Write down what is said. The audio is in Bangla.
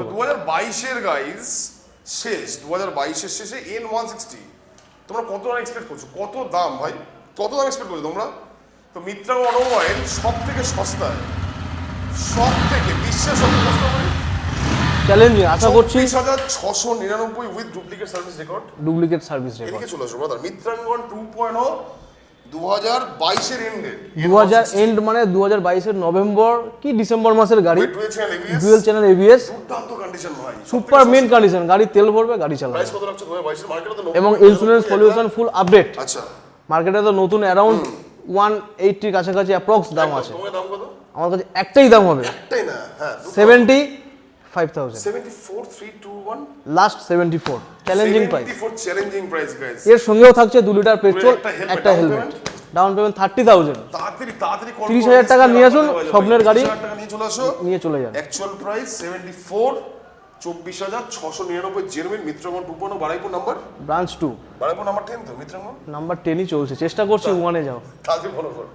2022 এর গাইস শেষ 2022 এর শেষে N160 তোমরা কত দাম এক্সপেক্ট করছো? কত দাম ভাই? কত দাম এক্সপেক্ট করছো তোমরা? তো মিত্রা অটোমোবাইল সব থেকে সস্তায়, সব থেকে বিশ্বের সবচেয়ে সস্তা ভাই চ্যালেঞ্জিং আশা করছি 24,699 with duplicate service record. Duplicate service record এদিকে চলে আসো ব্রাদার, মিত্রাঙ্গন 2.0 2022 এর এন্ডে 2000 এন্ড মানে 2022 এর নভেম্বর কি ডিসেম্বর মাসের গাড়ি, ডুয়েল চ্যানেল এবিএস, দুর্দান্ত কন্ডিশন ভাই, সুপার মেন কন্ডিশন, গাড়ি তেল ভরবে গাড়ি চালাবে। প্রাইস কত রাখছো 2022 এর মার্কেটে? তো এবং ইন্স্যুরেন্স পলিউশন ফুল আপডেট। আচ্ছা, মার্কেটে তো নতুন অ্যারাউন্ড 180 এর কাছাকাছি অ্যাপ্রক্স দাম আছে। তোমার দাম কত? আমার কাছে একটাই দাম হবে, একটাই না, হ্যাঁ 75,000 74,321 last 74 challenging price. 74 challenging price guys. এর সঙ্গেও থাকছে 2 লিটার পেট্রোল, একটা down হেলমেট, ডাউন পেমেন্ট 30,000। তাড়াতাড়ি 30,000 টাকা নিয়ে আসুন, স্বপ্নের গাড়ি 30,000 টাকা নিয়ে চলে আসো, নিয়ে চলে যান। Actual price 74, 24,699 genuine. মিত্রগণ 2.0 Baruipur number, branch 2 Baruipur number 10 তো মিত্রগণ নাম্বার 10ই চলছে, চেষ্টা করছি 1-এ যাও। তাড়াতাড়ি ফলো করো।